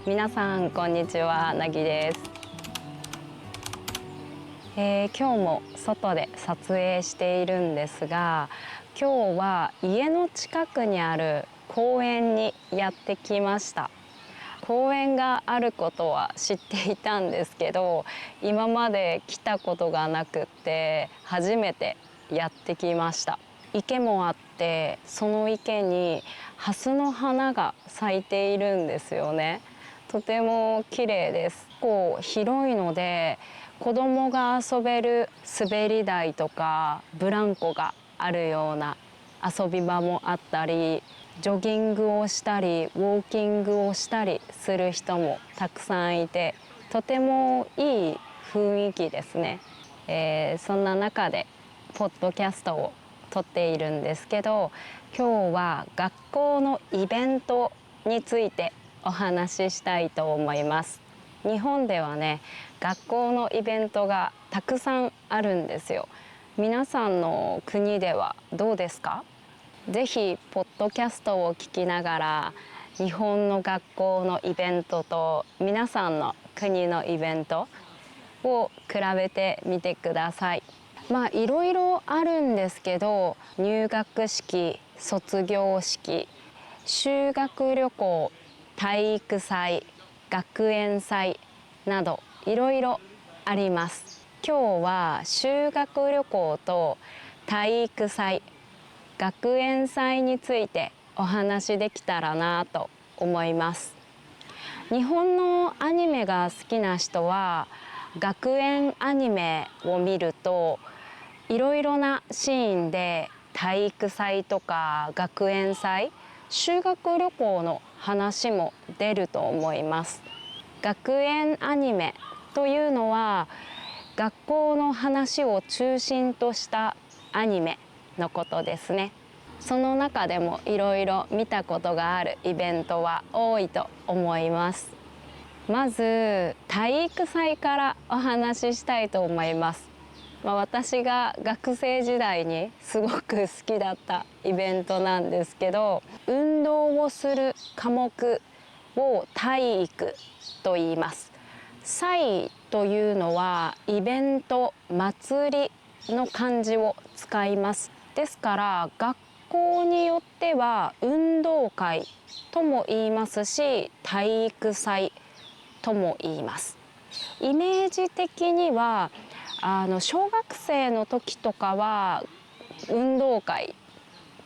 皆さんこんにちは、なぎです。今日も外で撮影しているんですが、今日は家の近くにある公園にやってきました。公園があることは知っていたんですけど、今まで来たことがなくって初めてやってきました。池もあって、その池にハスの花が咲いているんですよね。とても綺麗です。こう広いので子供が遊べる滑り台とかブランコがあるような遊び場もあったり、ジョギングをしたりウォーキングをしたりする人もたくさんいて、とてもいい雰囲気ですね。そんな中でポッドキャストを撮っているんですけど、今日は学校のイベントについてお話ししたいと思います。日本ではね、学校のイベントがたくさんあるんですよ。皆さんの国ではどうですか？ぜひポッドキャストを聞きながら、日本の学校のイベントと皆さんの国のイベントを比べてみてください。いろいろあるんですけど、入学式、卒業式、修学旅行、体育祭、学園祭などいろいろあります。今日は修学旅行と体育祭、学園祭についてお話できたらなと思います。日本のアニメが好きな人は学園アニメを見るといろいろなシーンで体育祭とか学園祭、修学旅行の話も出ると思います。学園アニメというのは学校の話を中心としたアニメのことですね。その中でもいろいろ見たことがあるイベントは多いと思います。まず体育祭からお話ししたいと思います。私が学生時代にすごく好きだったイベントなんですけど、運動をする科目を体育と言います。祭というのはイベント、祭りの漢字を使います。ですから学校によっては運動会とも言いますし、体育祭とも言います。イメージ的には小学生の時とかは運動会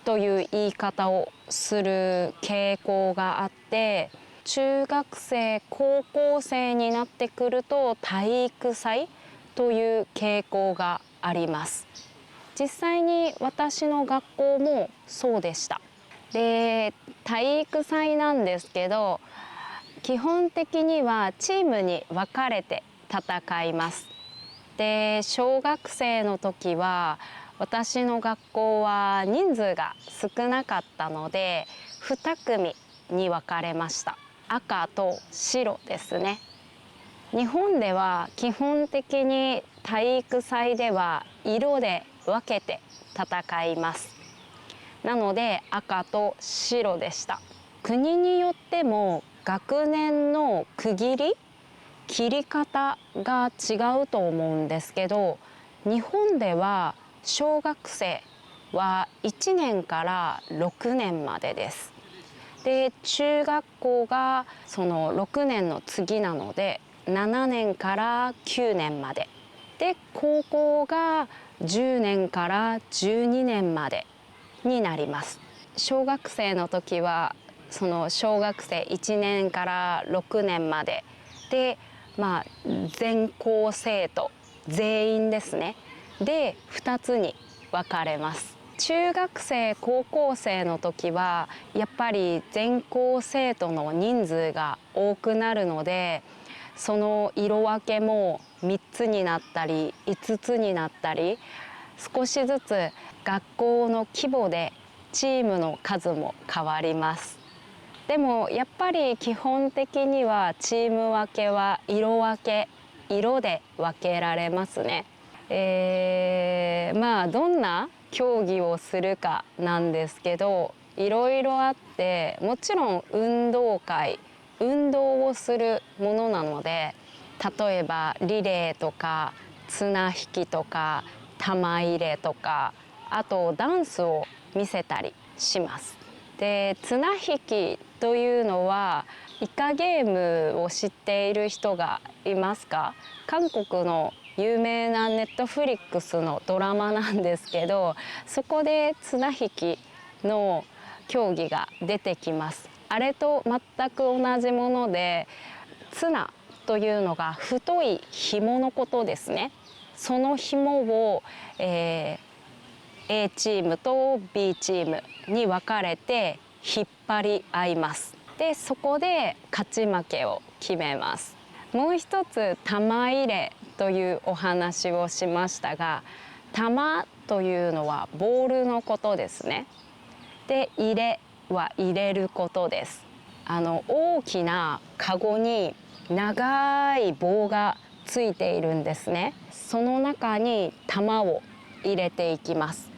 という言い方をする傾向があって、中学生高校生になってくると体育祭という傾向があります。実際に私の学校もそうでした。で、体育祭なんですけど、基本的にはチームに分かれて戦います。で、小学生の時は私の学校は人数が少なかったので2組に分かれました。赤と白ですね。日本では基本的に体育祭では色で分けて戦います。なので赤と白でした。国によっても学年の区切り、切り方が違うと思うんですけど、日本では小学生は1年から6年までです。で、中学校がその6年の次なので7年から9年までで、高校が10年から12年までになります。小学生の時はその小学生1年から6年までで、全校生徒全員ですねで2つに分かれます。中学生高校生の時はやっぱり全校生徒の人数が多くなるので、その色分けも3つになったり5つになったり、少しずつ学校の規模でチームの数も変わります。でもやっぱり基本的にはチーム分けは色分け、色で分けられますね。どんな競技をするかなんですけど、いろいろあって、もちろん運動会、運動をするものなので、例えばリレーとか綱引きとか玉入れとか、あとダンスを見せたりします。で、綱引きというのはイカゲームを知っている人がいますか？韓国の有名なネットフリックスのドラマなんですけど、そこで綱引きの競技が出てきます。あれと全く同じもので、綱というのが太い紐のことですね。その紐を、A チームと B チームに分かれて引っ張り合います。で、そこで勝ち負けを決めます。もう一つ、玉入れというお話をしましたが、玉というのはボールのことですね。で、入れは入れることです。大きなカゴに長い棒がついているんですね。その中に玉を入れていきます。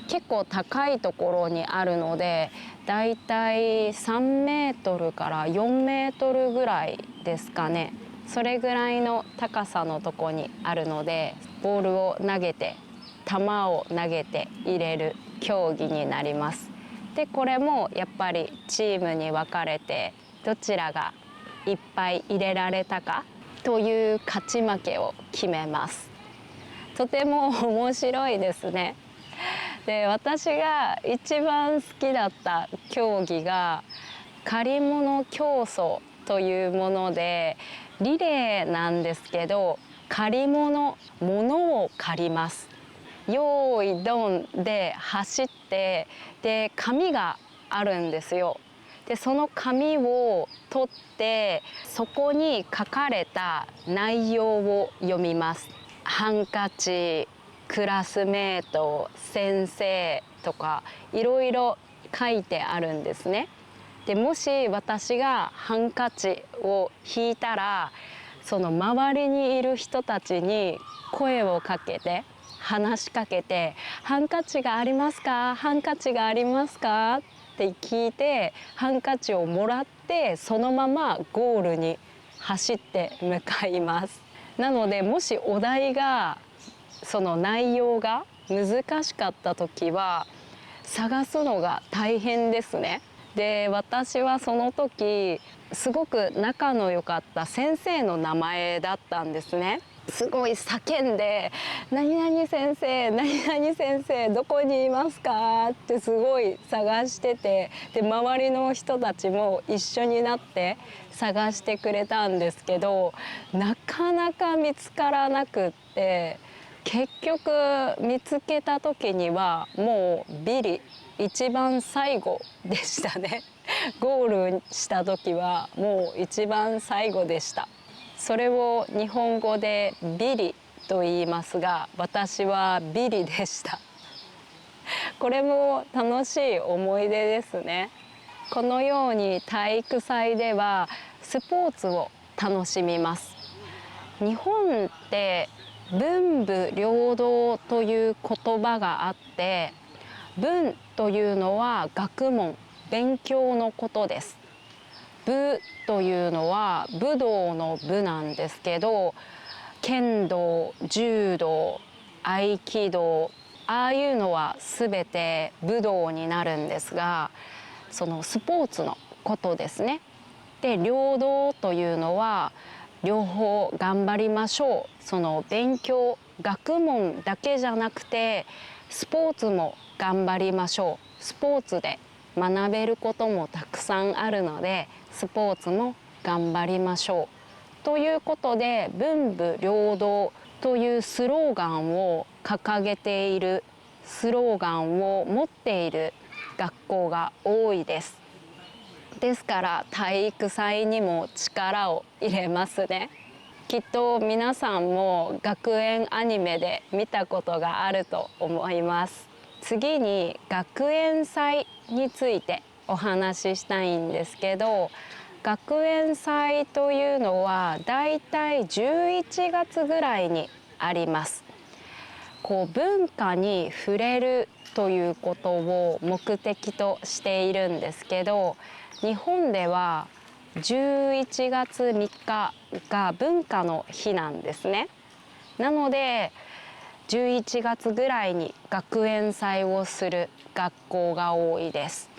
結構高いところにあるので、だいたい3メートルから4メートルぐらいですかね。それぐらいの高さのとこにあるので、ボールを投げて玉を投げて入れる競技になります。で、これもやっぱりチームに分かれて、どちらがいっぱい入れられたかという勝ち負けを決めます。とても面白いですね。で、私が一番好きだった競技が借り物競争というもので、リレーなんですけど、借り物を借ります。用意ドンで走って、で紙があるんですよ。で、その紙を取ってそこに書かれた内容を読みます。ハンカチ、クラスメート、先生とかいろいろ書いてあるんですね。で、もし私がハンカチを引いたら、その周りにいる人たちに声をかけて話しかけて、ハンカチがありますか？ハンカチがありますか？って聞いて、ハンカチをもらってそのままゴールに走って向かいます。なので、もしお題がその内容が難しかった時は探すのが大変ですね。で、私はその時すごく仲の良かった先生の名前だったんですね。すごい叫んで「何々先生、何々先生、どこにいますか？」ってすごい探してて、で周りの人たちも一緒になって探してくれたんですけど、なかなか見つからなくって、結局見つけた時にはもうビリ一番最後でしたね。ゴールした時はもう一番最後でした。それを日本語でビリと言いますが、私はビリでした。これも楽しい思い出ですね。このように体育祭ではスポーツを楽しみます。日本って文武両道という言葉があって、文というのは学問、勉強のことです。武というのは武道の武なんですけど、剣道、柔道、合気道、ああいうのは全て武道になるんですが、そのスポーツのことですね。で、両道というのは両方頑張りましょう。その勉強、学問だけじゃなくてスポーツも頑張りましょう。スポーツで学べることもたくさんあるので、スポーツも頑張りましょう。ということで、文武両道というスローガンを掲げている、スローガンを持っている学校が多いです。ですから体育祭にも力を入れますね。きっと皆さんも学園アニメで見たことがあると思います。次に学園祭についてお話ししたいんですけど、学園祭というのはだいたい11月ぐらいにあります。文化に触れるということを目的としているんですけど、日本では11月3日が文化の日なんですね。なので11月ぐらいに学園祭をする学校が多いです。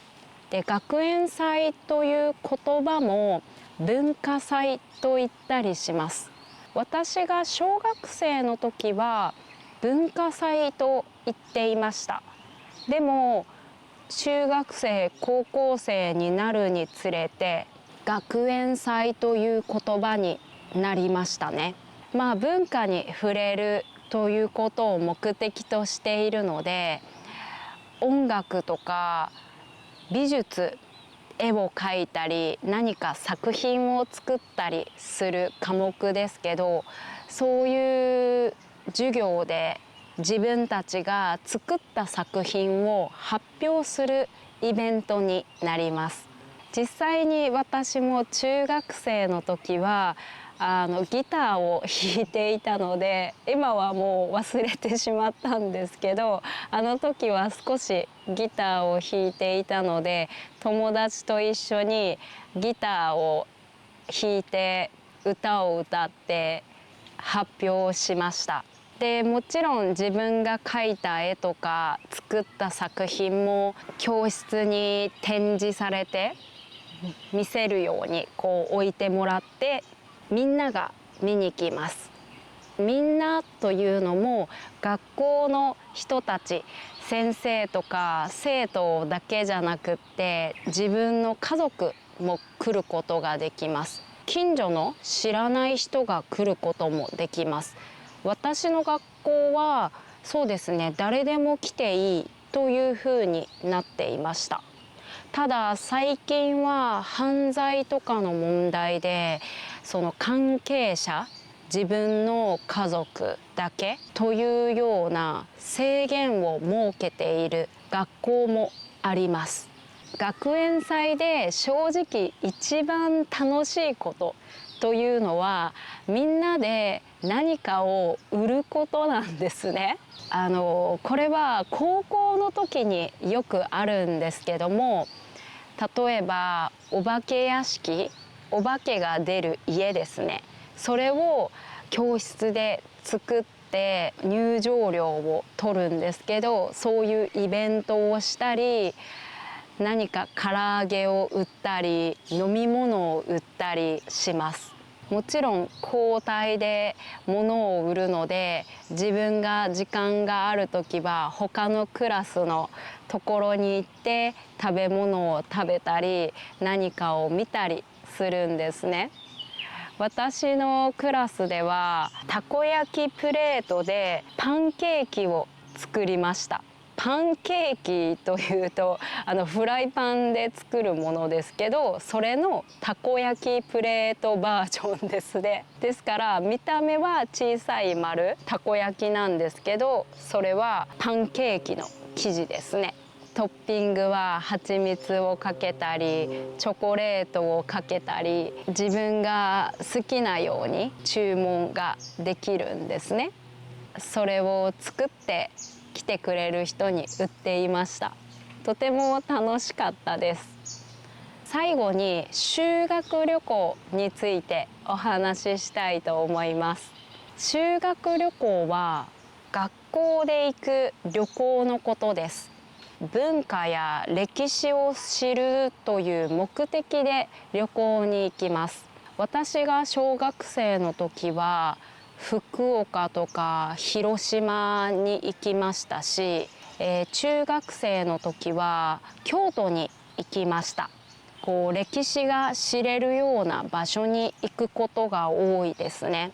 で、学園祭という言葉も文化祭と言ったりします。私が小学生の時は文化祭と言っていました。でも中学生高校生になるにつれて学園祭という言葉になりましたね。文化に触れるということを目的としているので、音楽とか美術、絵を描いたり何か作品を作ったりする科目ですけど、そういう授業で自分たちが作った作品を発表するイベントになります。実際に私も中学生の時はギターを弾いていたので、今はもう忘れてしまったんですけど、あの時は少しギターを弾いていたので、友達と一緒にギターを弾いて歌を歌って発表しました。で、もちろん自分が描いた絵とか作った作品も教室に展示されて見せるように置いてもらって、みんなが見に来ます。みんなというのも学校の人たち、先生とか生徒だけじゃなくって、自分の家族も来ることができます。近所の知らない人が来ることもできます。私の学校はそうですね、誰でも来ていいというふうになっていました。ただ最近は犯罪とかの問題で、その関係者、自分の家族だけというような制限を設けている学校もあります。学園祭で正直一番楽しいことというのは、みんなで何かを売ることなんですね。これは高校の時によくあるんですけども、例えばお化け屋敷、お化けが出る家ですね、それを教室で作って入場料を取るんですけど、そういうイベントをしたり、何か唐揚げを売ったり飲み物を売ったりします。もちろん交代で物を売るので、自分が時間がある時は他のクラスのところに行って食べ物を食べたり何かを見たりするんですね。私のクラスではたこ焼きプレートでパンケーキを作りました。パンケーキというとフライパンで作るものですけど、それのたこ焼きプレートバージョンですね。ですから見た目は小さい丸たこ焼きなんですけど、それはパンケーキの生地ですね。トッピングは蜂蜜をかけたりチョコレートをかけたり、自分が好きなように注文ができるんですね。それを作って来てくれる人に売っていました。とても楽しかったです。最後に修学旅行についてお話ししたいと思います。修学旅行は学校で行く旅行のことです。文化や歴史を知るという目的で旅行に行きます。私が小学生の時は福岡とか広島に行きましたし、中学生の時は京都に行きました。歴史が知れるような場所に行くことが多いですね。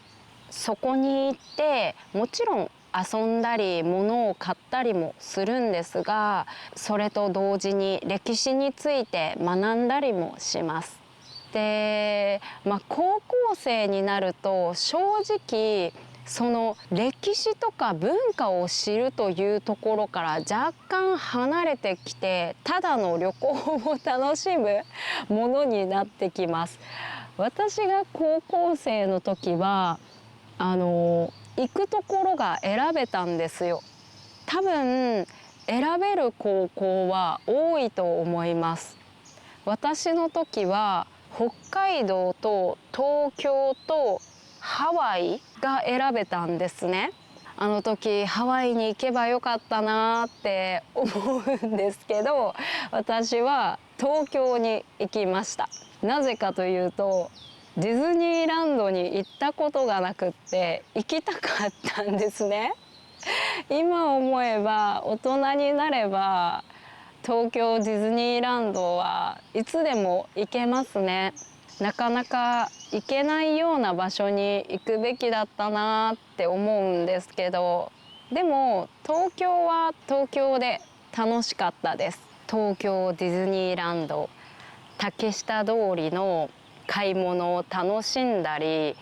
そこに行ってもちろん遊んだり物を買ったりもするんですが、それと同時に歴史について学んだりもします。で、高校生になると正直その歴史とか文化を知るというところから若干離れてきて、ただの旅行を楽しむものになってきます。私が高校生の時は行くところが選べたんですよ。多分選べる高校は多いと思います。私の時は北海道と東京とハワイが選べたんですね。あの時ハワイに行けばよかったなって思うんですけど、私は東京に行きました。なぜかというと、ディズニーランドに行ったことがなくって行きたかったんですね。今思えば、大人になれば東京ディズニーランドはいつでも行けますね。なかなか行けないような場所に行くべきだったなって思うんですけど、でも東京は東京で楽しかったです。東京ディズニーランド、竹下通りの買い物を楽しんだり、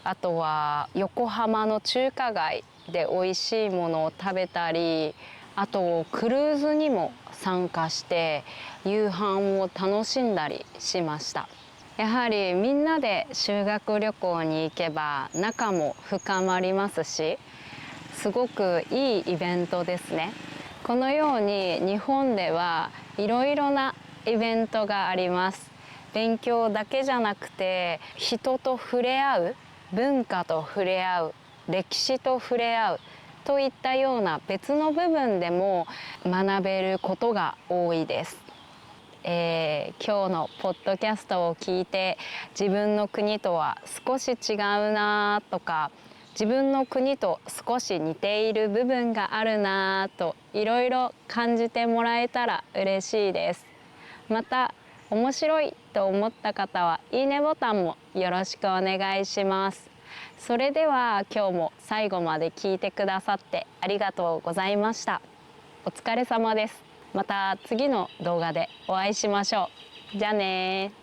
あとは横浜の中華街で美味しいものを食べたり、あとクルーズにも参加して夕飯を楽しんだりしました。やはりみんなで修学旅行に行けば仲も深まりますし、すごくいいイベントですね。このように日本ではいろいろなイベントがあります。勉強だけじゃなくて、人と触れ合う、文化と触れ合う、歴史と触れ合うといったような別の部分でも学べることが多いです。今日のポッドキャストを聞いて、自分の国とは少し違うなとか、自分の国と少し似ている部分があるなといろいろ感じてもらえたら嬉しいです。また面白いと思った方はいいねボタンもよろしくお願いします。それでは今日も最後まで聞いてくださってありがとうございました。お疲れ様です。また次の動画でお会いしましょう。じゃあね。